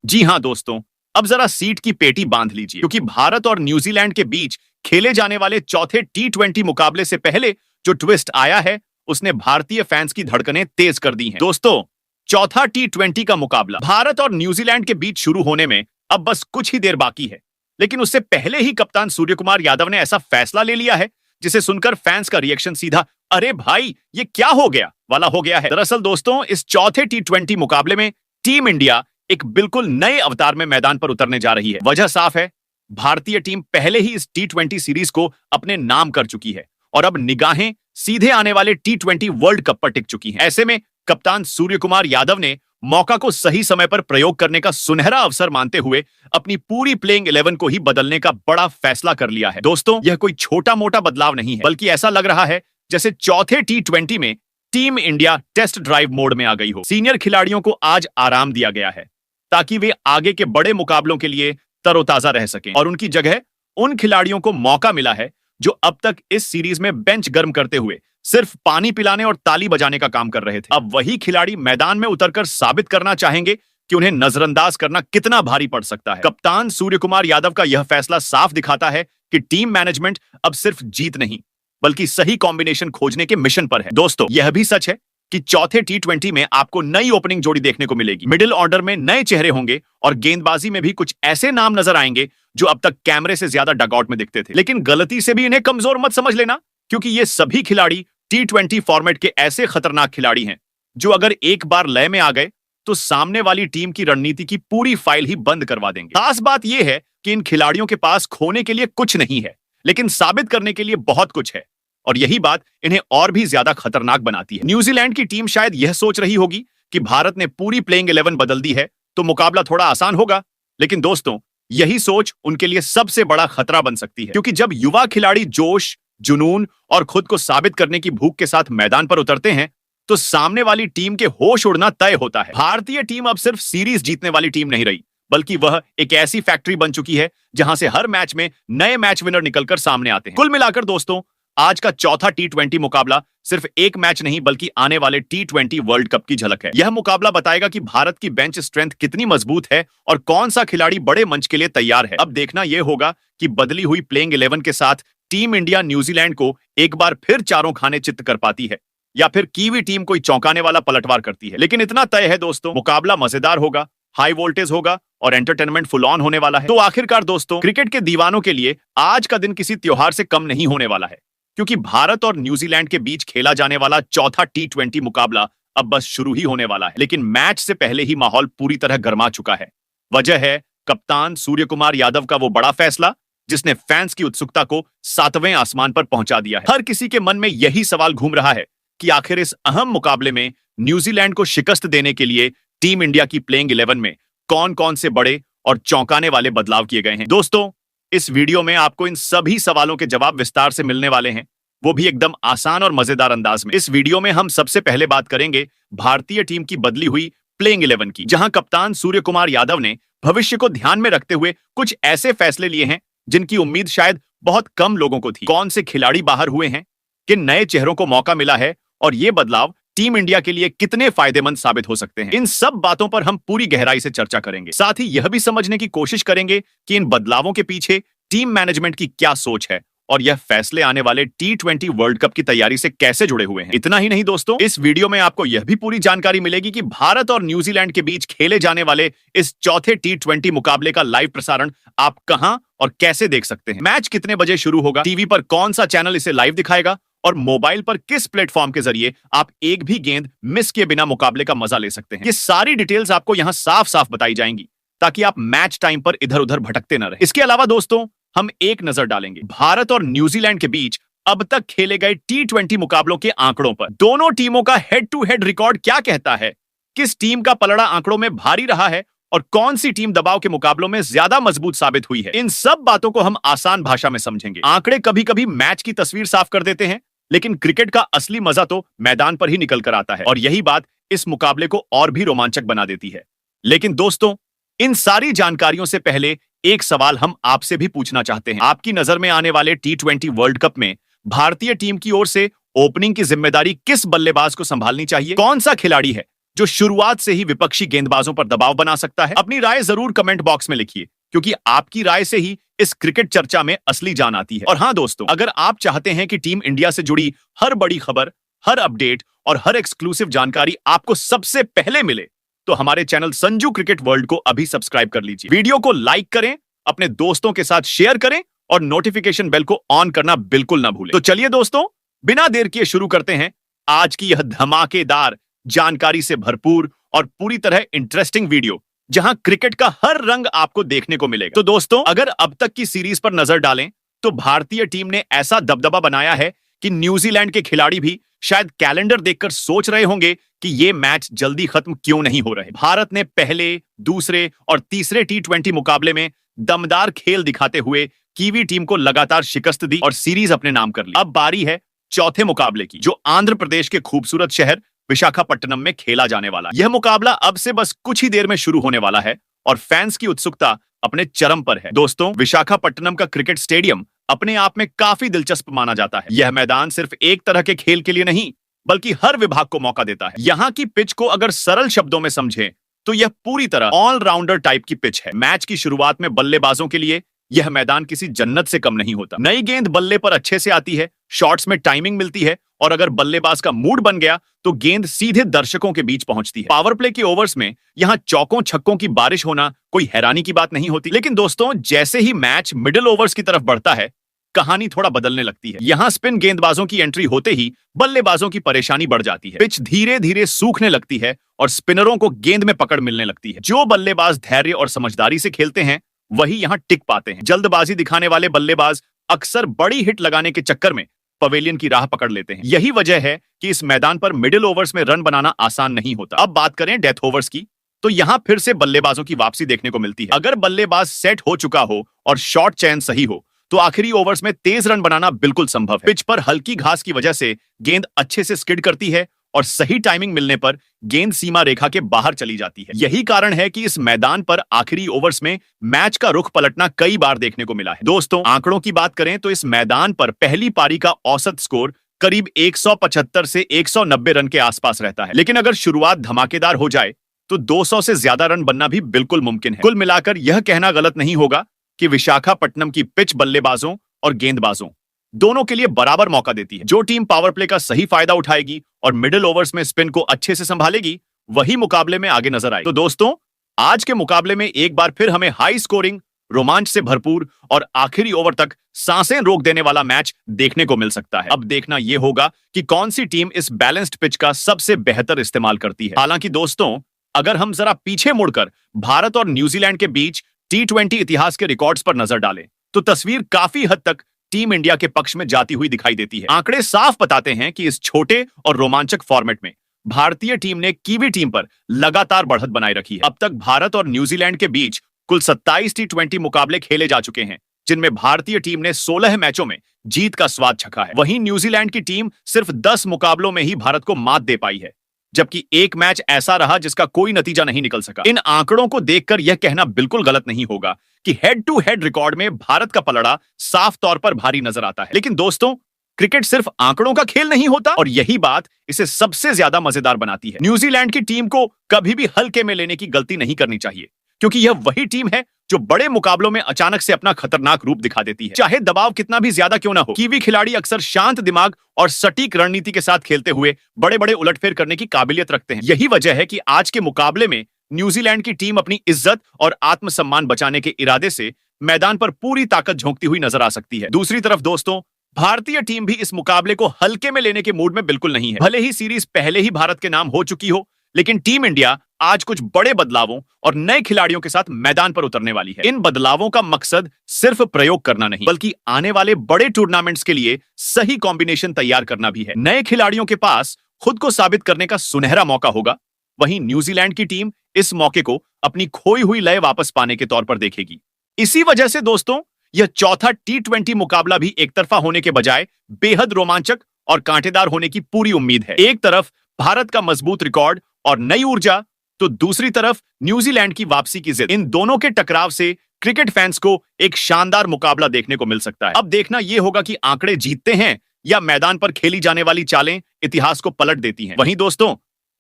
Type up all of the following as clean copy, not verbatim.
जी हां दोस्तों, अब जरा सीट की पेटी बांध लीजिए क्योंकि भारत और न्यूजीलैंड के बीच खेले जाने वाले चौथे टी20 मुकाबले से पहले जो ट्विस्ट आया है उसने भारतीय फैंस की धड़कनें तेज कर दी हैं। दोस्तों, चौथा टी20 का मुकाबला भारत और न्यूजीलैंड के बीच शुरू होने में अब बस कुछ ही देर बाकी है, लेकिन उससे पहले ही कप्तान सूर्य कुमार यादव ने ऐसा फैसला ले लिया है जिसे सुनकर फैंस का रिएक्शन सीधा अरे भाई ये क्या हो गया वाला हो गया है। दरअसल दोस्तों, इस चौथे टी20 मुकाबले में टीम इंडिया एक बिल्कुल नए अवतार में मैदान पर उतरने जा रही है। वजह साफ है, भारतीय टीम पहले ही इस टी20 सीरीज को अपने नाम कर चुकी है और अब निगाहें सीधे आने वाले टी20 वर्ल्ड कप पर टिक चुकी हैं। ऐसे में कप्तान सूर्य कुमार यादव ने मौका को सही समय पर प्रयोग करने का सुनहरा अवसर मानते हुए अपनी पूरी प्लेइंग 11 को ही बदलने का बड़ा फैसला कर लिया है। दोस्तों, यह कोई छोटा मोटा बदलाव नहीं है, बल्कि ऐसा लग रहा है जैसे चौथे टी20 में team India test drive mode में आ गई हो। सीनियर खिलाड़ियों को आज आराम दिया गया है ताकि वे आगे के बड़े मुकाबलों के लिए तरोताजा रह सकें और उनकी जगह उन खिलाड़ियों को मौका मिला है जो अब तक इस सीरीज में बेंच गर्म करते हुए सिर्फ पानी पिलाने और ताली बजाने का काम कर रहे थे। अब वही खिलाड़ी मैदान में उतरकर साबित करना चाहेंगे कि उन्हें नजरअंदाज करना कितना भारी पड़ सकता है। कप्तान सूर्य कुमार यादव का यह फैसला साफ दिखाता है कि टीम मैनेजमेंट अब सिर्फ जीत नहीं बल्कि सही कॉम्बिनेशन खोजने के मिशन पर है। दोस्तों, यह भी सच है कि चौथे टी20 में आपको नई ओपनिंग जोड़ी देखने को मिलेगी। मिडिल ऑर्डर में नए चेहरे होंगे और गेंदबाजी में भी कुछ ऐसे नाम नजर आएंगे जो अब तक कैमरे से ज्यादा डगआउट में दिखते थे। लेकिन गलती से भी इन्हें कमजोर मत समझ लेना, क्योंकि ये सभी खिलाड़ी टी20 फॉर्मेट के ऐसे खतरनाक खिलाड़ी हैं जो अगर एक बार लय में आ गए तो सामने वाली टीम की रणनीति की पूरी फाइल ही बंद करवा देंगे। खास बात यह है कि इन खिलाड़ियों के पास खोने के लिए कुछ नहीं है, लेकिन साबित करने के लिए बहुत कुछ है और यही बात इन्हें और भी ज्यादा खतरनाक बनाती है। न्यूजीलैंड की टीम शायद यह सोच रही होगी कि भारत ने पूरी प्लेइंग 11 बदल दी है तो मुकाबला थोड़ा आसान होगा, लेकिन दोस्तों यही सोच उनके लिए सबसे बड़ा खतरा बन सकती है, क्योंकि जब युवा खिलाड़ी जोश, जुनून और खुद को साबित करने की भूख के साथ मैदान पर उतरते हैं तो सामने वाली टीम के होश उड़ना तय होता है। भारतीय टीम अब सिर्फ सीरीज जीतने वाली टीम नहीं रही, बल्कि वह एक ऐसी फैक्ट्री बन चुकी है जहां से हर मैच में नए मैच विनर निकलकर सामने आते हैं। कुल मिलाकर दोस्तों, आज का चौथा टी20 मुकाबला सिर्फ एक मैच नहीं बल्कि आने वाले टी20 वर्ल्ड कप की झलक है। यह मुकाबला बताएगा कि भारत की बेंच स्ट्रेंथ कितनी मजबूत है और कौन सा खिलाड़ी बड़े मंच के लिए तैयार है। अब देखना यह होगा कि बदली हुई प्लेइंग 11 के साथ टीम इंडिया न्यूजीलैंड को एक बार फिर चारों खाने चित्त कर पाती है या फिर कीवी टीम कोई चौंकाने वाला पलटवार करती है। लेकिन इतना तय है दोस्तों, मुकाबला मजेदार होगा, हाई वोल्टेज होगा और एंटरटेनमेंट फुल ऑन होने वाला है। तो आखिरकार दोस्तों, क्रिकेट के दीवानों के लिए आज का दिन किसी त्योहार से कम नहीं होने वाला है, क्योंकि भारत और न्यूजीलैंड के बीच खेला जाने वाला चौथा टी20 मुकाबला अब बस शुरू ही होने वाला है। लेकिन मैच से पहले ही माहौल पूरी तरह गर्मा चुका है। वजह है कप्तान सूर्य कुमार यादव का वो बड़ा फैसला जिसने फैंस की उत्सुकता को 7वें आसमान पर पहुंचा दिया है। हर किसी के मन में यही सवाल घूम रहा है कि आखिर इस अहम मुकाबले में न्यूजीलैंड को शिकस्त देने के लिए टीम इंडिया की प्लेइंग 11 में कौन कौन से बड़े और चौंकाने वाले बदलाव किए गए हैं। दोस्तों, इस वीडियो में आपको इन सभी सवालों के जवाब विस्तार से मिलने वाले हैं, वो भी एकदम आसान और मजेदार अंदाज में। इस वीडियो में हम सबसे पहले बात करेंगे भारतीय टीम की बदली हुई प्लेइंग 11 की, जहां कप्तान सूर्य कुमार यादव ने भविष्य को ध्यान में रखते हुए कुछ ऐसे फैसले लिए हैं जिनकी उम्मीद शायद बहुत कम लोगों को थी। कौन से खिलाड़ी बाहर हुए हैं, किन नए चेहरों को मौका मिला है और ये बदलाव टीम इंडिया के लिए कितने फायदेमंद साबित हो सकते हैं, इन सब बातों पर हम पूरी गहराई से चर्चा करेंगे। साथ ही यह भी समझने की कोशिश करेंगे कि इन बदलावों के पीछे टीम मैनेजमेंट की क्या सोच है और यह फैसले आने वाले टी20 वर्ल्ड कप की तैयारी से कैसे जुड़े हुए हैं। इतना ही नहीं दोस्तों, इस वीडियो में आपको यह भी पूरी जानकारी मिलेगी कि भारत और न्यूजीलैंड के बीच खेले जाने वाले इस चौथे टी20 मुकाबले का लाइव प्रसारण आप कहां और कैसे देख सकते हैं, मैच कितने बजे शुरू होगा, टीवी पर कौन सा चैनल इसे लाइव दिखाएगा और मोबाइल पर किस प्लेटफॉर्म के जरिए आप एक भी गेंद मिस किए बिना मुकाबले का मजा ले सकते हैं। ये सारी डिटेल्स आपको यहां साफ साफ बताई जाएंगी ताकि आप मैच टाइम पर इधर उधर भटकते न रहे। इसके अलावा दोस्तों, हम एक नजर डालेंगे भारत और न्यूजीलैंड के बीच अब तक खेले गए टी20 मुकाबलों के आंकड़ों पर। दोनों टीमों का हेड टू हेड रिकॉर्ड क्या कहता है, किस टीम का पलड़ा आंकड़ों में भारी रहा है और कौन सी टीम दबाव के मुकाबलों में ज्यादा मजबूत साबित हुई है, इन सब बातों को हम आसान भाषा में समझेंगे। आंकड़े कभी कभी मैच की तस्वीर साफ कर देते हैं, लेकिन क्रिकेट का असली मजा तो मैदान पर ही निकल कर आता है और यही बात इस मुकाबले को और भी रोमांचक बना देती है। लेकिन दोस्तों, इन सारी जानकारियों से पहले एक सवाल हम आपसे भी पूछना चाहते हैं। आपकी नजर में आने वाले टी20 वर्ल्ड कप में भारतीय टीम की ओर से ओपनिंग की जिम्मेदारी किस बल्लेबाज को संभालनी चाहिए? कौन सा खिलाड़ी है जो शुरुआत से ही विपक्षी गेंदबाजों पर दबाव बना सकता है? अपनी राय जरूर कमेंट बॉक्स में लिखिए, क्योंकि आपकी राय से ही इस क्रिकेट चर्चा में असली जान आती है। और हाँ दोस्तों, अगर आप चाहते हैं कि टीम इंडिया से जुड़ी हर बड़ी खबर, हर अपडेट और हर एक्सक्लूसिव जानकारी आपको सबसे पहले मिले, तो हमारे चैनल संजू क्रिकेट वर्ल्ड को अभी सब्सक्राइब कर लीजिए। वीडियो को लाइक करें, अपने दोस्तों के साथ शेयर करें और नोटिफिकेशन बेल को ऑन करना बिल्कुल ना भूलें। तो चलिए दोस्तों, बिना देर किए शुरू करते हैं आज की यह धमाकेदार, जानकारी से भरपूर और पूरी तरह इंटरेस्टिंग वीडियो, जहां क्रिकेट का हर रंग आपको देखने को मिलेगा। तो दोस्तों, अगर अब तक की सीरीज पर नजर डालें तो भारतीय टीम ने ऐसा दबदबा बनाया है कि न्यूजीलैंड के खिलाड़ी भी शायद कैलेंडर देखकर सोच रहे होंगे कि ये मैच जल्दी खत्म क्यों नहीं हो रहे। भारत ने पहले, दूसरे और तीसरे T20 मुकाबले में दमदार खेल दिखाते हुए कीवी टीम को लगातार शिकस्त दी और सीरीज अपने नाम कर ली। अब बारी है चौथे मुकाबले की, जो आंध्र प्रदेश के खूबसूरत शहर विशाखापट्टनम में खेला जाने वाला है। यह मुकाबला अब से बस कुछ ही देर में शुरू होने वाला है और फैंस की उत्सुकता अपने चरम पर है। दोस्तों, विशाखापट्टनम का क्रिकेट स्टेडियम अपने आप में काफी दिलचस्प माना जाता है। यह मैदान सिर्फ एक तरह के खेल के लिए नहीं, बल्कि हर विभाग को मौका देता है। यहाँ की पिच को अगर सरल शब्दों में समझें तो यह पूरी तरह ऑलराउंडर टाइप की पिच है। मैच की शुरुआत में बल्लेबाजों के लिए यह मैदान किसी जन्नत से कम नहीं होता। नई गेंद बल्ले पर अच्छे से आती है, शॉट्स में टाइमिंग मिलती है और अगर बल्लेबाज का मूड बन गया तो गेंद सीधे दर्शकों के बीच पहुंचती है। पावर प्ले के ओवर्स में यहां चौकों छक्कों की बारिश होना कोई हैरानी की बात नहीं होती। लेकिन दोस्तों, जैसे ही मैच मिडिल ओवर्स की तरफ बढ़ता है, कहानी थोड़ा बदलने लगती है। यहां स्पिन गेंदबाजों की एंट्री होते ही बल्लेबाजों की परेशानी बढ़ जाती है। पिच धीरे धीरे सूखने लगती है और स्पिनरों को गेंद में पकड़ मिलने लगती है। जो बल्लेबाज धैर्य और समझदारी से खेलते हैं वही यहां टिक पाते हैं। जल्दबाजी दिखाने वाले बल्लेबाज अक्सर बड़ी हिट लगाने के चक्कर में पवेलियन की राह पकड़ लेते हैं। यही वजह है कि इस मैदान पर मिडिल ओवर्स में रन बनाना आसान नहीं होता। अब बात करें डेथ ओवर्स की, तो यहां फिर से बल्लेबाजों की वापसी देखने को मिलती है। अगर बल्लेबाज सेट हो चुका हो और शॉट चयन सही हो तो आखिरी ओवर्स में तेज रन बनाना बिल्कुल संभव है। पिच पर हल्की घास की वजह से गेंद अच्छे से स्किड करती है और सही टाइमिंग मिलने पर गेंद सीमा रेखा के बाहर चली जाती है। यही कारण है कि इस मैदान पर आखिरी ओवर्स में मैच का रुख पलटना कई बार देखने को मिला है। दोस्तों, आंकड़ों की बात करें तो इस मैदान पर पहली पारी का औसत स्कोर करीब 175 से 190 रन के आसपास रहता है। लेकिन अगर शुरुआत धमाकेदार हो जाए तो 200 से ज्यादा रन बनना भी बिल्कुल मुमकिन है। कुल मिलाकर यह कहना गलत नहीं होगा कि विशाखापट्टनम की पिच बल्लेबाजों और गेंदबाजों दोनों के लिए बराबर मौका देती है। जो टीम पावर प्ले का सही फायदा उठाएगी और मिडिल ओवर्स में स्पिन को अच्छे से संभालेगी, वही मुकाबले में आगे नजर आएगी। तो दोस्तों, आज के मुकाबले में एक बार फिर हमें हाई स्कोरिंग, रोमांच से भरपूर और आखिरी ओवर तक सांसें रोक देने वाला मैच देखने को मिल सकता है। अब देखना यह होगा कि कौन सी टीम इस बैलेंस्ड पिच का सबसे बेहतर इस्तेमाल करती है। हालांकि दोस्तों, अगर हम जरा पीछे मुड़कर भारत और न्यूजीलैंड के बीच T20 इतिहास के रिकॉर्ड्स पर नजर डालें तो तस्वीर काफी हद तक टीम इंडिया के पक्ष में जाती हुई दिखाई देती है। आंकड़े साफ बताते हैं कि इस छोटे और रोमांचक फॉर्मेट में भारतीय टीम ने कीवी टीम पर लगातार बढ़त बनाए रखी है। अब तक भारत और न्यूजीलैंड के बीच कुल 27 T20 मुकाबले खेले जा चुके हैं, जिनमें भारतीय टीम ने 16 मैचों में जीत का स्वाद चखा है। वहीं न्यूजीलैंड की टीम सिर्फ 10 मुकाबलों में ही भारत को मात दे पाई है, जबकि एक मैच ऐसा रहा जिसका कोई नतीजा नहीं निकल सका। इन आंकड़ों को देखकर यह कहना बिल्कुल गलत नहीं होगा कि हेड टू हेड रिकॉर्ड में भारत का पलड़ा साफ तौर पर भारी नजर आता है। लेकिन दोस्तों, क्रिकेट सिर्फ आंकड़ों का खेल नहीं होता और यही बात इसे सबसे ज्यादा मजेदार बनाती है। न्यूजीलैंड की टीम को कभी भी हल्के में लेने की गलती नहीं करनी चाहिए, क्योंकि यह वही टीम है जो बड़े मुकाबलों में अचानक से अपना खतरनाक रूप दिखा देती है। चाहे दबाव कितना भी ज्यादा क्यों ना हो, कीवी खिलाड़ी अक्सर शांत दिमाग और सटीक रणनीति के साथ खेलते हुए बड़े बड़े उलटफेर करने की काबिलियत रखते हैं। यही वजह है कि आज के मुकाबले में न्यूजीलैंड की टीम अपनी इज्जत और आत्मसम्मान बचाने के इरादे से मैदान पर पूरी ताकत झोंकती हुई नजर आ सकती है। दूसरी तरफ दोस्तों, भारतीय टीम भी इस मुकाबले को हल्के में लेने के मूड में बिल्कुल नहीं है। भले ही सीरीज पहले ही भारत के नाम हो चुकी हो, लेकिन टीम इंडिया आज कुछ बड़े बदलावों और नए खिलाड़ियों के साथ मैदान पर उतरने वाली है। इन बदलावों का मकसद सिर्फ प्रयोग करना नहीं, बल्कि आने वाले बड़े टूर्नामेंट्स के लिए सही कॉम्बिनेशन तैयार करना भी है। नए खिलाड़ियों के पास खुद को साबित करने का सुनहरा मौका होगा। वहीं न्यूजीलैंड की टीम इस मौके को अपनी खोई हुई लय वापस पाने के तौर पर देखेगी। इसी वजह से दोस्तों, यह चौथा T20 मुकाबला भी एक तरफा होने के बजाय बेहद रोमांचक और कांटेदार होने की पूरी उम्मीद है। एक तरफ भारत का मजबूत रिकॉर्ड और नई ऊर्जा, तो दूसरी तरफ न्यूजीलैंड की वापसी की जिद। इन दोनों के टकराव से क्रिकेट फैंस को एक शानदार मुकाबला देखने को मिल सकता है। अब देखना यह होगा कि आंकड़े जीतते हैं या मैदान पर खेली जाने वाली चालें इतिहास को पलट देती हैं। वहीं दोस्तों,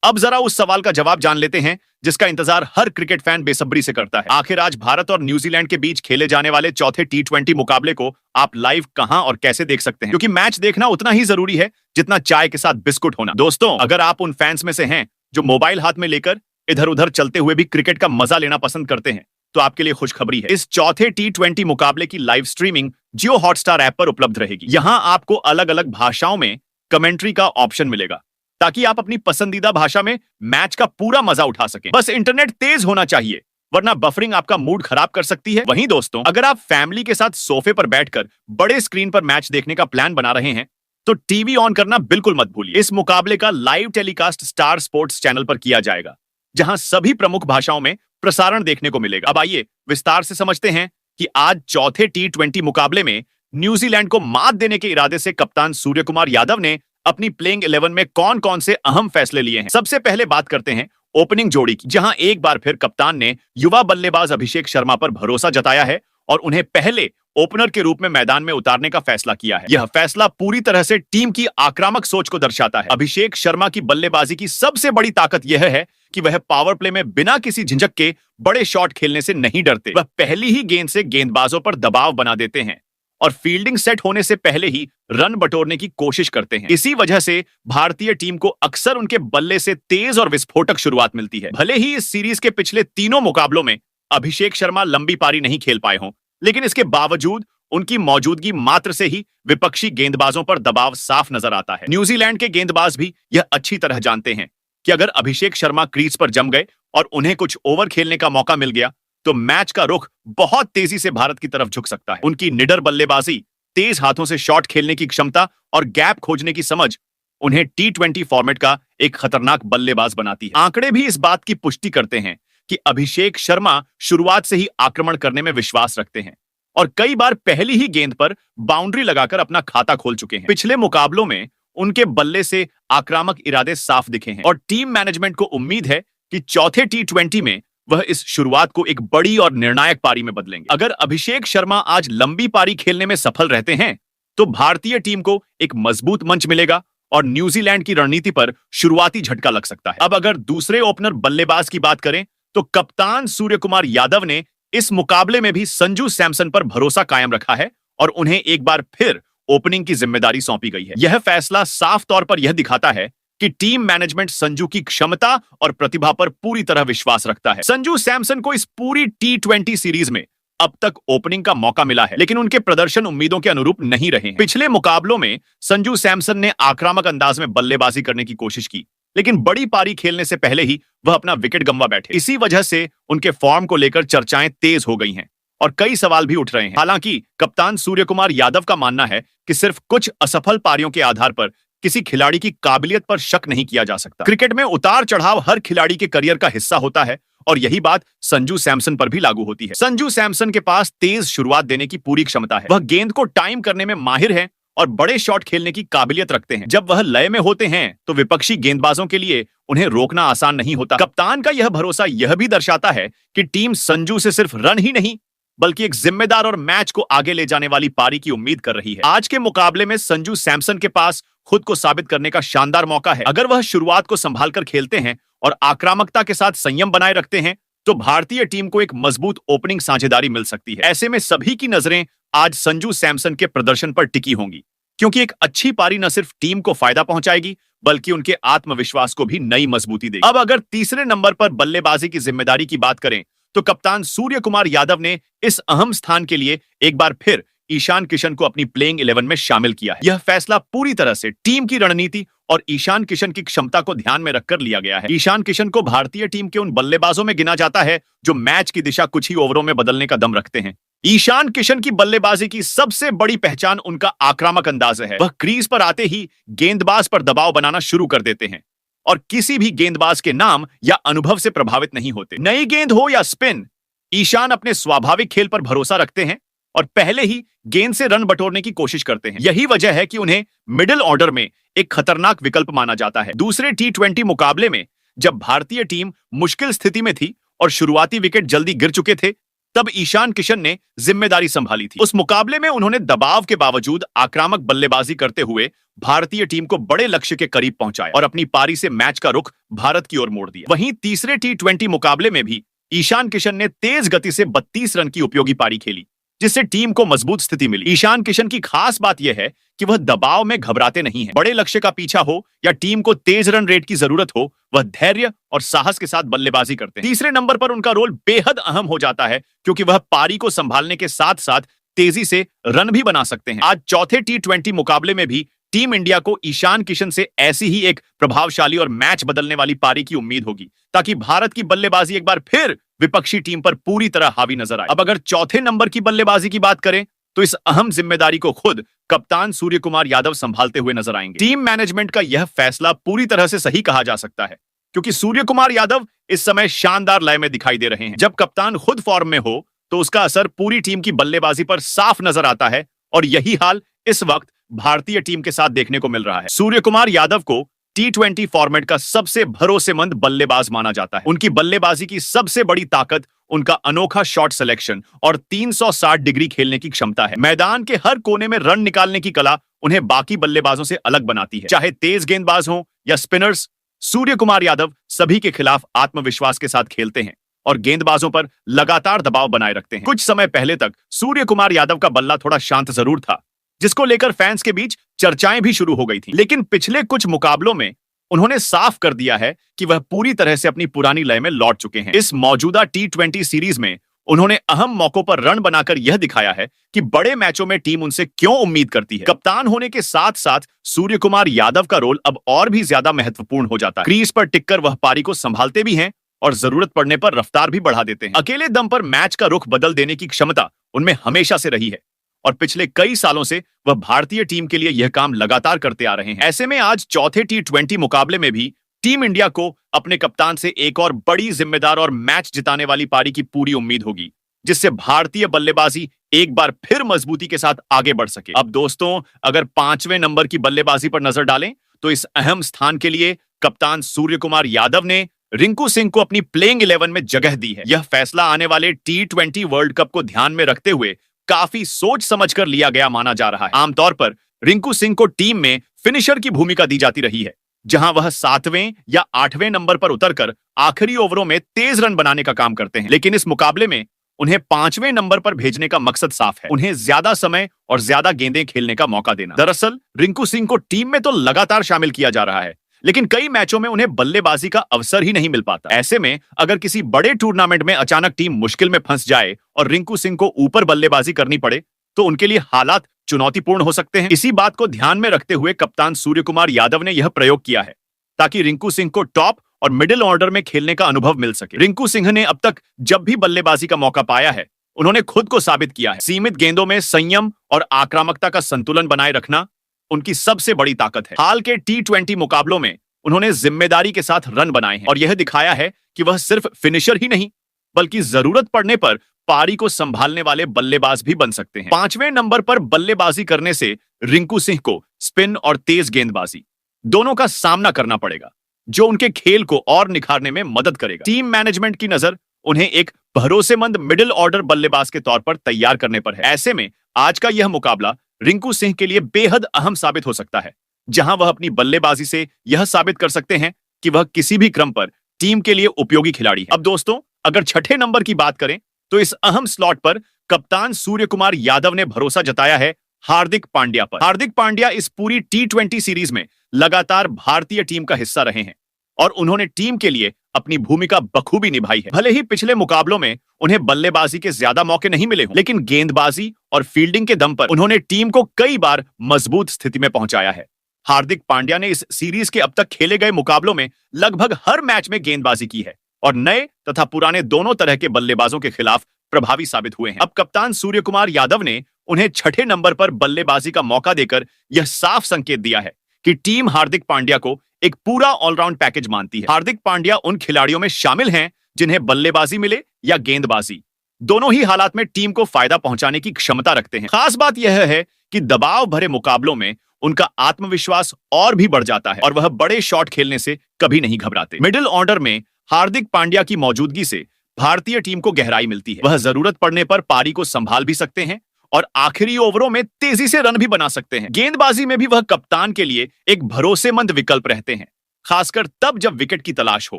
अब जरा उस सवाल का जवाब जान लेते हैं जिसका इंतजार हर क्रिकेट फैन बेसब्री से करता है। आखिर आज भारत और न्यूजीलैंड के बीच खेले जाने वाले चौथे T20 मुकाबले को आप लाइव कहां और कैसे देख सकते हैं, क्योंकि मैच देखना उतना ही जरूरी है जितना चाय के साथ बिस्कुट होना। दोस्तों, अगर आप उन फैंस में से हैं जो मोबाइल हाथ में लेकर इधर उधर चलते हुए भी क्रिकेट का मजा लेना पसंद करते हैं, तो आपके लिए खुशखबरी है। इस चौथे T20 मुकाबले की लाइव स्ट्रीमिंग जियो हॉटस्टार ऐप पर उपलब्ध रहेगी। यहां आपको अलग अलग भाषाओं में कमेंट्री का ऑप्शन मिलेगा ताकि आप अपनी पसंदीदा भाषा में मैच का पूरा मजा उठा सकें। बस इंटरनेट तेज होना चाहिए, वरना बफरिंग आपका मूड खराब कर सकती है। वहीं दोस्तों, अगर आप फैमिली के साथ सोफे पर बैठकर बड़े स्क्रीन पर मैच देखने का प्लान बना रहे हैं तो टीवी ऑन करना बिल्कुल मत भूलिए। इस मुकाबले का live telecast star sports channel पर किया जाएगा, जहां सभी प्रमुख भाषाओं में प्रसारण देखने को मिलेगा। अब आइए विस्तार से समझते हैं कि आज चौथे T20 मुकाबले में न्यूजीलैंड को मात देने के इरादे से कप्तान सूर्य कुमार यादव ने अपनी प्लेइंग 11 में कौन कौन से अहम फैसले लिए हैं। सबसे पहले बात करते हैं ओपनिंग जोड़ी की, जहां एक बार फिर कप्तान ने युवा बल्लेबाज अभिषेक शर्मा पर भरोसा जताया है और उन्हें पहले ओपनर के रूप में मैदान में उतारने का फैसला किया है। यह फैसला पूरी तरह से टीम की आक्रामक सोच को दर्शाता है। अभिषेक शर्मा की बल्लेबाजी की सबसे बड़ी ताकत यह है कि वह पावर प्ले में बिना किसी झिझक के बड़े शॉट खेलने से नहीं डरते। वह पहली ही गेंद से गेंदबाजों पर दबाव बना देते हैं और फील्डिंग सेट होने से पहले ही रन बटोरने की कोशिश करते हैं। इसी वजह से भारतीय टीम को अक्सर उनके बल्ले से तेज और विस्फोटक शुरुआत मिलती है। भले ही इस सीरीज के पिछले तीनों मुकाबलों में अभिषेक शर्मा लंबी पारी नहीं खेल पाए हों, लेकिन इसके बावजूद उनकी मौजूदगी मात्र से ही विपक्षी गेंदबाजों पर दबाव साफ नजर आता है। न्यूजीलैंड के गेंदबाज भी यह अच्छी तरह जानते हैं कि अगर अभिषेक शर्मा क्रीज पर जम गए और उन्हें कुछ ओवर खेलने का मौका मिल गया तो मैच का रुख बहुत तेजी से भारत की तरफ झुक सकता है। उनकी निडर बल्लेबाजी, तेज हाथों से शॉट खेलने की क्षमता और गैप खोजने की समझ उन्हें T20 फॉर्मेट का एक खतरनाक बल्लेबाज बनाती है। आंकड़े भी इस बात की पुष्टि करते हैं कि अभिषेक शर्मा शुरुआत से ही आक्रमण करने में विश्वास रखते हैं और कई बार पहली ही गेंद पर बाउंड्री लगाकर अपना खाता खोल चुके हैं। पिछले मुकाबलों में उनके बल्ले से आक्रामक इरादे साफ दिखे हैं और टीम मैनेजमेंट को उम्मीद है कि चौथे T20 में वह इस शुरुआत को एक बड़ी और निर्णायक पारी में बदलेंगे। अगर अभिषेक शर्मा आज लंबी पारी खेलने में सफल रहते हैं तो भारतीय टीम को एक मजबूत मंच मिलेगा और न्यूजीलैंड की रणनीति पर शुरुआती झटका लग सकता है। अब अगर दूसरे ओपनर बल्लेबाज की बात करें तो कप्तान सूर्य कुमार यादव ने इस मुकाबले में भी संजू सैमसन पर भरोसा कायम रखा है और उन्हें एक बार फिर ओपनिंग की जिम्मेदारी सौंपी गई है। यह फैसला साफ तौर पर यह दिखाता है कि टीम मैनेजमेंट संजू की क्षमता और प्रतिभा पर पूरी तरह विश्वास रखता है। संजू सैमसन को इस पूरी T20 सीरीज में अब तक ओपनिंग का मौका मिला है, लेकिन उनके प्रदर्शन उम्मीदों के अनुरूप नहीं रहे हैं। पिछले मुकाबलों में संजू सैमसन ने आक्रामक अंदाज में बल्लेबाजी करने की कोशिश की, लेकिन बड़ी पारी खेलने से पहले ही वह अपना विकेट गंवा बैठे। इसी वजह से उनके फॉर्म को लेकर चर्चाएं तेज हो गई हैं और कई सवाल भी उठ रहे हैं। हालांकि कप्तान सूर्य कुमार यादव का मानना है कि सिर्फ कुछ असफल पारियों के आधार पर किसी खिलाड़ी की काबिलियत पर शक नहीं किया जा सकता। क्रिकेट में उतार चढ़ाव हर खिलाड़ी के करियर का हिस्सा होता है और यही बात संजू सैमसन पर भी लागू होती है। संजू सैमसन के पास तेज शुरुआत देने की पूरी क्षमता है। वह गेंद को टाइम करने में माहिर है और बड़े शॉट खेलने की काबिलियत रखते हैं। जब वह लय में होते हैं तो विपक्षी गेंदबाजों के लिए उन्हें रोकना आसान नहीं होता। कप्तान का यह भरोसा यह भी दर्शाता है कि टीम संजू से सिर्फ रन ही नहीं बल्कि एक जिम्मेदार और मैच को आगे ले जाने वाली पारी की उम्मीद कर रही है। आज के मुकाबले में संजू सैमसन के पास खुद को साबित करने का शानदार मौका है। अगर वह शुरुआत को संभाल कर खेलते हैं और आक्रामकता के साथ संयम बनाए रखते हैं तो भारतीय टीम को एक मजबूत ओपनिंग साझेदारी मिल सकती है। ऐसे में सभी की नजरें आज संजू सैमसन के प्रदर्शन पर टिकी होंगी, क्योंकि एक अच्छी पारी न सिर्फ टीम को फायदा पहुंचाएगी बल्कि उनके आत्मविश्वास को भी नई मजबूती देगी। अब अगर तीसरे नंबर पर बल्लेबाजी की जिम्मेदारी की बात करें तो कप्तान सूर्य कुमार यादव ने इस अहम स्थान के लिए एक बार फिर ईशान किशन को अपनी प्लेइंग 11 में शामिल किया है। यह फैसला पूरी तरह से टीम की रणनीति और ईशान किशन की क्षमता को ध्यान में रखकर लिया गया है। ईशान किशन को भारतीय टीम के उन बल्लेबाजों में गिना जाता है जो मैच की दिशा कुछ ही ओवरों में बदलने का दम रखते हैं। ईशान किशन की बल्लेबाजी की सबसे बड़ी पहचान उनका आक्रामक अंदाज है। वह क्रीज पर आते ही गेंदबाज पर दबाव बनाना शुरू कर देते हैं और किसी भी गेंदबाज के नाम या अनुभव से प्रभावित नहीं होते। नई गेंद हो या स्पिन, ईशान अपने स्वाभाविक खेल पर भरोसा रखते हैं और पहले ही गेंद से रन बटोरने की कोशिश करते हैं। यही वजह है कि उन्हें मिडिल ऑर्डर में एक खतरनाक विकल्प माना जाता है। दूसरे T20 मुकाबले में जब भारतीय टीम मुश्किल स्थिति में थी और शुरुआती विकेट जल्दी गिर चुके थे, तब ईशान किशन ने जिम्मेदारी संभाली थी। उस मुकाबले में उन्होंने दबाव के बावजूद आक्रामक बल्लेबाजी करते हुए भारतीय टीम को बड़े लक्ष्य के करीब पहुंचाया और अपनी पारी से मैच का रुख भारत की ओर मोड़ दिया। वहीं तीसरे T20 मुकाबले में भी ईशान किशन ने तेज गति से 32 रन की उपयोगी पारी खेली, जिससे टीम को मजबूत स्थिति मिली। ईशान किशन की खास बात यह है कि वह दबाव में घबराते नहीं हैं। बड़े लक्ष्य का पीछा हो या टीम को तेज रन रेट की जरूरत हो, वह धैर्य और साहस के साथ बल्लेबाजी करते हैं। तीसरे नंबर पर उनका रोल बेहद अहम हो जाता है, क्योंकि वह पारी को संभालने के साथ साथ तेजी से रन भी बना सकते हैं। आज चौथे T20 मुकाबले में भी टीम इंडिया को ईशान किशन से ऐसी ही एक प्रभावशाली और मैच बदलने वाली पारी की उम्मीद होगी, ताकि भारत की बल्लेबाजी एक बार फिर विपक्षी टीम पर पूरी तरह हावी नजर आए। अब अगर चौथे नंबर की बल्लेबाजी की बात करें तो इस अहम जिम्मेदारी को खुद कप्तान सूर्य कुमार यादव संभालते हुए नजर आएंगे। टीम मैनेजमेंट का यह फैसला पूरी तरह से सही कहा जा सकता है, क्योंकि सूर्य कुमार यादव इस समय शानदार लय में दिखाई दे रहे हैं। जब कप्तान खुद फॉर्म में हो तो उसका असर पूरी टीम की बल्लेबाजी पर साफ नजर आता है, और यही हाल इस वक्त भारतीय टीम के साथ देखने को मिल रहा है। सूर्य कुमार यादव को T20 फॉर्मेट का सबसे भरोसेमंद बल्लेबाज माना जाता है। उनकी बल्लेबाजी की सबसे बड़ी ताकत उनका अनोखा शॉट सिलेक्शन और 360 डिग्री खेलने की क्षमता है। मैदान के हर कोने में रन निकालने की कला उन्हें बाकी बल्लेबाजों से अलग बनाती है। चाहे तेज गेंदबाज हो या स्पिनर्स, सूर्य कुमार यादव सभी के खिलाफ आत्मविश्वास के साथ खेलते हैं और गेंदबाजों पर लगातार दबाव बनाए रखते हैं। कुछ समय पहले तक सूर्य कुमार यादव का बल्ला थोड़ा शांत जरूर था, जिसको लेकर फैंस के बीच चर्चाएं भी शुरू हो गई थी, लेकिन पिछले कुछ मुकाबलों में उन्होंने साफ कर दिया है कि वह पूरी तरह से अपनी पुरानी लय में लौट चुके हैं। इस मौजूदा T20 सीरीज में उन्होंने अहम मौकों पर रन बनाकर यह दिखाया है कि बड़े मैचों में टीम उनसे क्यों उम्मीद करती है। कप्तान होने के साथ साथ सूर्य कुमार यादव का रोल अब और भी ज्यादा महत्वपूर्ण हो जाता है। क्रीज पर टिककर वह पारी को संभालते भी हैं और जरूरत पड़ने पर रफ्तार भी बढ़ा देते हैं। अकेले दम पर मैच का रुख बदल देने की क्षमता उनमें हमेशा से रही है और पिछले कई सालों से वह भारतीय टीम के लिए यह काम लगातार करते आ रहे हैं। ऐसे में आज चौथे T20 मुकाबले में भी टीम इंडिया को अपने कप्तान से एक और बड़ी जिम्मेदार और मैच जिताने वाली पारी की पूरी उम्मीद होगी, जिससे भारतीय बल्लेबाजी एक बार फिर मजबूती के साथ आगे बढ़ सके। अब दोस्तों, अगर 5वें नंबर की बल्लेबाजी पर नजर डालें तो इस अहम स्थान के लिए कप्तान सूर्य कुमार यादव ने रिंकू सिंह को अपनी प्लेइंग 11 में जगह दी है। यह फैसला आने वाले T20 वर्ल्ड कप को ध्यान में रखते हुए काफी सोच समझकर लिया गया माना जा रहा है। आमतौर पर रिंकू सिंह को टीम में फिनिशर की भूमिका दी जाती रही है, जहां वह 7वें या 8वें नंबर पर उतरकर आखिरी ओवरों में तेज रन बनाने का काम करते हैं। लेकिन इस मुकाबले में उन्हें 5वें नंबर पर भेजने का मकसद साफ है, उन्हें ज्यादा समय और ज्यादा गेंदें खेलने का मौका देना। दरअसल रिंकू सिंह को टीम में तो लगातार शामिल किया जा रहा है, लेकिन कई मैचों में उन्हें बल्लेबाजी का अवसर ही नहीं मिल पाता। ऐसे में अगर किसी बड़े टूर्नामेंट में अचानक टीम मुश्किल में फंस जाए और रिंकू सिंह को ऊपर बल्लेबाजी करनी पड़े तो उनके लिए हालात चुनौतीपूर्ण हो सकते हैं। इसी बात को ध्यान में रखते हुए कप्तान सूर्य कुमार यादव ने यह प्रयोग किया है, ताकि रिंकू सिंह को टॉप और मिडिल ऑर्डर में खेलने का अनुभव मिल सके। रिंकू सिंह ने अब तक जब भी बल्लेबाजी का मौका पाया है, उन्होंने खुद को साबित किया है। सीमित गेंदों में संयम और आक्रामकता का संतुलन बनाए रखना उनकी सबसे बड़ी ताकत है। हाल के T20 मुकाबलों में उन्होंने जिम्मेदारी के साथ रन बनाए हैं और यह दिखाया है कि वह सिर्फ फिनिशर ही नहीं, बल्कि जरूरत पड़ने पर पारी को संभालने वाले बल्लेबाज भी बन सकते हैं। 5वें नंबर पर बल्लेबाजी करने से रिंकू सिंह को स्पिन और तेज गेंदबाजी दोनों का सामना करना पड़ेगा, जो उनके खेल को और निखारने में मदद करेगा। टीम मैनेजमेंट की नजर उन्हें एक भरोसेमंद मिडिल ऑर्डर बल्लेबाज के तौर पर तैयार करने पर है। ऐसे में आज का यह मुकाबला रिंकू सिंह के लिए बेहद अहम साबित हो सकता है, जहां वह अपनी बल्लेबाजी से यह साबित कर सकते हैं कि वह किसी भी क्रम पर टीम के लिए उपयोगी खिलाड़ी है। अब दोस्तों, अगर छठे नंबर की बात करें तो इस अहम स्लॉट पर कप्तान सूर्य कुमार यादव ने भरोसा जताया है हार्दिक पांड्या पर। हार्दिक पांड्या इस पूरी T20 सीरीज में लगातार भारतीय टीम का हिस्सा रहे हैं और उन्होंने टीम के लिए अपनी भूमिका बखूबी निभाई है। भले ही पिछले मुकाबलों में उन्हें बल्लेबाजी के ज्यादा मौके नहीं मिले हों, लेकिन गेंदबाजी और फील्डिंग के दम पर उन्होंने टीम को कई बार मजबूत स्थिति में पहुंचाया है। हार्दिक पांड्या ने इस सीरीज के अब तक खेले गए मुकाबलों में लगभग हर मैच में गेंदबाजी की है और नए तथा पुराने दोनों तरह के बल्लेबाजों के खिलाफ प्रभावी साबित हुए हैं। अब कप्तान सूर्य कुमार यादव ने उन्हें छठे नंबर पर बल्लेबाजी का मौका देकर यह साफ संकेत दिया है कि टीम हार्दिक पांड्या को एक पूरा ऑलराउंड पैकेज मानती है। हार्दिक पांड्या उन खिलाड़ियों में शामिल हैं जिन्हें बल्लेबाजी मिले या गेंदबाजी, दोनों ही हालात में टीम को फायदा पहुंचाने की क्षमता रखते हैं। खास बात यह है कि दबाव भरे मुकाबलों में उनका आत्मविश्वास और भी बढ़ जाता है और वह बड़े शॉट खेलने से कभी नहीं घबराते। मिडिल ऑर्डर में हार्दिक पांड्या की मौजूदगी से भारतीय टीम को गहराई मिलती है। वह जरूरत पड़ने पर पारी को संभाल भी सकते हैं और आखिरी ओवरों में तेजी से रन भी बना सकते हैं। गेंदबाजी में भी वह कप्तान के लिए एक भरोसेमंद विकल्प रहते हैं, खासकर तब जब विकेट की तलाश हो।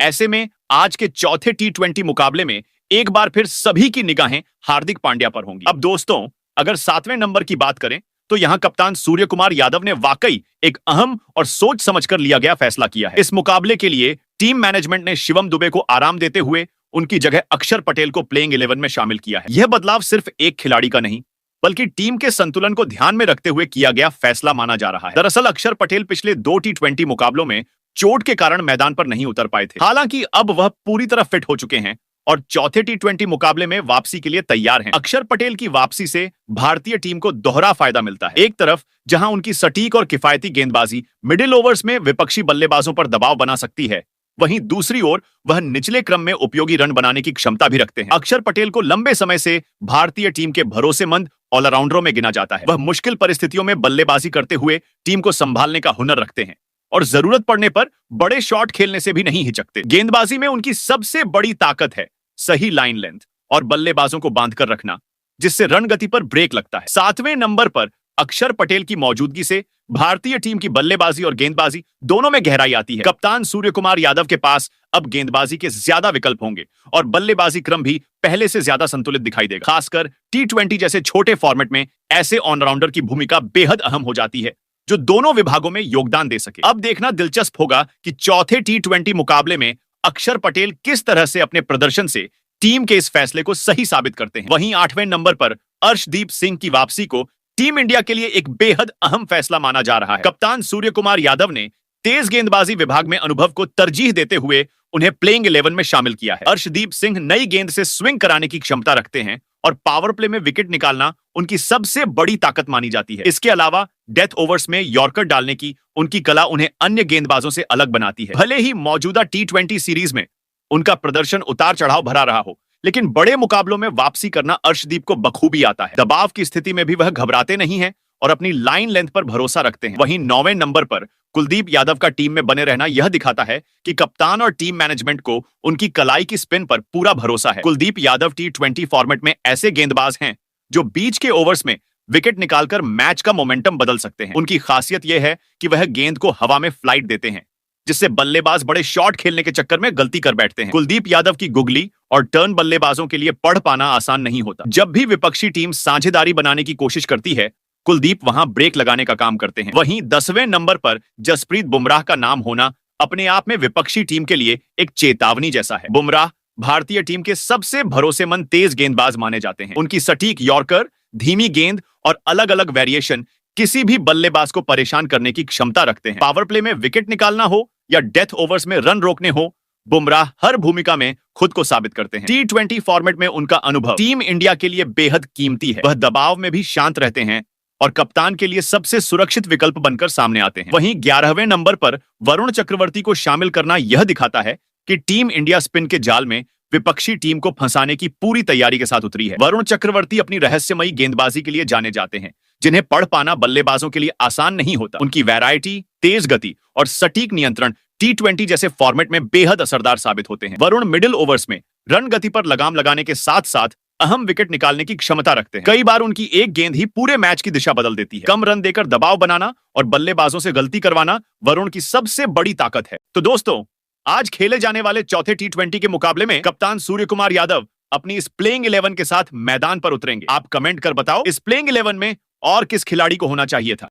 ऐसे में आज के चौथे T20 मुकाबले में एक बार फिर सभी की निगाहें हार्दिक पांड्या पर होंगी। अब दोस्तों, अगर 7वें नंबर की बात करें तो यहां कप्तान सूर्य कुमार यादव ने वाकई एक अहम और सोच समझकर लिया गया फैसला किया है। इस मुकाबले के लिए टीम मैनेजमेंट ने शिवम दुबे को आराम देते हुए उनकी जगह अक्षर पटेल को प्लेइंग 11 में शामिल किया है। यह बदलाव सिर्फ एक खिलाड़ी का नहीं, बल्कि टीम के संतुलन को ध्यान में रखते हुए किया गया फैसला माना जा रहा है। दरअसल अक्षर पटेल पिछले 2 T20 मुकाबलों में चोट के कारण मैदान पर नहीं उतर पाए थे। हालांकि अब वह पूरी तरह फिट हो चुके हैं और चौथे T20 मुकाबले में वापसी के लिए तैयार हैं। अक्षर पटेल की वापसी से भारतीय टीम को दोहरा फायदा मिलता है। एक तरफ जहां उनकी सटीक और किफायती गेंदबाजी मिडिल ओवर्स में विपक्षी बल्लेबाजों पर दबाव बना सकती है, वहीं दूसरी ओर वह निचले क्रम में उपयोगी रन बनाने की क्षमता भी रखते हैं। अक्षर पटेल को लंबे समय से भारतीय टीम के भरोसेमंद ऑलराउंडरों में गिना जाता है। वह मुश्किल परिस्थितियों में बल्लेबाजी करते हुए टीम को संभालने का हुनर रखते हैं और जरूरत पड़ने पर बड़े शॉट खेलने से भी नहीं हिचकते। गेंदबाजी में उनकी सबसे बड़ी ताकत है सही लाइन लेंथ और बल्लेबाजों को बांधकर रखना, जिससे रन गति पर ब्रेक लगता है। 7वें नंबर पर अक्षर पटेल की मौजूदगी से भारतीय टीम की बल्लेबाजी और गेंदबाजी दोनों में गहराई आती है। कप्तान सूर्य कुमार यादव के पास अब गेंदबाजी के ज्यादा विकल्प होंगे और बल्लेबाजी क्रम भी पहले से ज्यादा संतुलित दिखाई देगा। खासकर T20 जैसे छोटे फॉर्मेट में ऐसे ऑलराउंडर की भूमिका बेहद अहम हो जाती है, जो दोनों विभागों में योगदान दे सके। अब देखना दिलचस्प होगा कि चौथे T20 मुकाबले में अक्षर पटेल किस तरह से अपने प्रदर्शन से टीम के इस फैसले को सही साबित करते हैं। वहीं 8वें नंबर पर अर्शदीप सिंह की वापसी को टीम इंडिया के लिए एक बेहद अहम फैसला माना जा रहा है। कप्तान सूर्य कुमार यादव ने तेज गेंदबाजी विभाग में अनुभव को तरजीह देते हुए उन्हें प्लेइंग 11 में शामिल किया है। अर्शदीप सिंह नई गेंद से स्विंग कराने की क्षमता रखते हैं और पावर प्ले में विकेट निकालना उनकी सबसे बड़ी ताकत मानी जाती है। इसके अलावा डेथ ओवर्स में यॉर्कर डालने की उनकी कला उन्हें अन्य गेंदबाजों से अलग बनाती है। भले ही मौजूदा T20 सीरीज में उनका प्रदर्शन उतार चढ़ाव भरा रहा हो, लेकिन बड़े मुकाबलों में वापसी करना अर्शदीप को बखूबी आता है। दबाव की स्थिति में भी वह घबराते नहीं हैं और अपनी लाइन लेंथ पर भरोसा रखते हैं। वहीं 9वें नंबर पर कुलदीप यादव का टीम में बने रहना यह दिखाता है कि कप्तान और टीम मैनेजमेंट को उनकी कलाई की स्पिन पर पूरा भरोसा है। कुलदीप यादव T20 फॉर्मेट में ऐसे गेंदबाज हैं जो बीच के ओवर्स में विकेट निकालकर मैच का मोमेंटम बदल सकते हैं। उनकी खासियत यह है कि वह गेंद को हवा में फ्लाइट देते हैं, जिससे बल्लेबाज बड़े शॉट खेलने के चक्कर में गलती कर बैठते हैं। कुलदीप यादव की गुगली और टर्न बल्लेबाजों के लिए पढ़ पाना आसान नहीं होता। जब भी विपक्षी टीम साझेदारी बनाने की कोशिश करती है, कुलदीप वहां ब्रेक लगाने का काम करते हैं। वहीं 10वें नंबर पर जसप्रीत बुमराह का नाम होना अपने आप में विपक्षी टीम के लिए एक चेतावनी जैसा है। बुमराह भारतीय टीम के सबसे भरोसेमंद तेज गेंदबाज माने जाते हैं। उनकी सटीक यॉर्कर, धीमी गेंद और अलग अलग वेरिएशन किसी भी बल्लेबाज को परेशान करने की क्षमता रखते हैं। पावर प्ले में विकेट निकालना हो या डेथ ओवर्स में रन रोकने हो, बुमराह हर भूमिका में खुद को साबित करते हैं। T20 फॉर्मेट में उनका अनुभव टीम इंडिया के लिए बेहद कीमती है। वह दबाव में भी शांत रहते हैं और कप्तान के लिए सबसे सुरक्षित विकल्प बनकर सामने आते हैं। वहीं 11वें नंबर पर वरुण चक्रवर्ती को शामिल करना यह दिखाता है कि टीम इंडिया स्पिन के जाल में विपक्षी टीम को फंसाने की पूरी तैयारी के साथ उतरी है। वरुण चक्रवर्ती अपनी रहस्यमयी गेंदबाजी के लिए जाने जाते हैं, जिन्हें पढ़ पाना बल्लेबाजों के लिए आसान नहीं होता। उनकी वैरायटी, तेज गति और सटीक नियंत्रण T20 जैसे फॉर्मेट में बेहद असरदार साबित होते हैं। वरुण मिडिल ओवर्स में रन गति पर लगाम लगाने के साथ साथ अहम विकेट निकालने की क्षमता रखते हैं। कई बार उनकी एक गेंद ही पूरे मैच की दिशा बदल देती है। कम रन देकर दबाव बनाना और बल्लेबाजों से गलती करवाना वरुण की सबसे बड़ी ताकत है। तो दोस्तों, आज खेले जाने वाले चौथे T20 के मुकाबले में कप्तान सूर्य कुमार यादव अपनी इस प्लेइंग 11 के साथ मैदान पर उतरेंगे। आप कमेंट कर बताओ, इस प्लेइंग 11 में और किस खिलाड़ी को होना चाहिए था।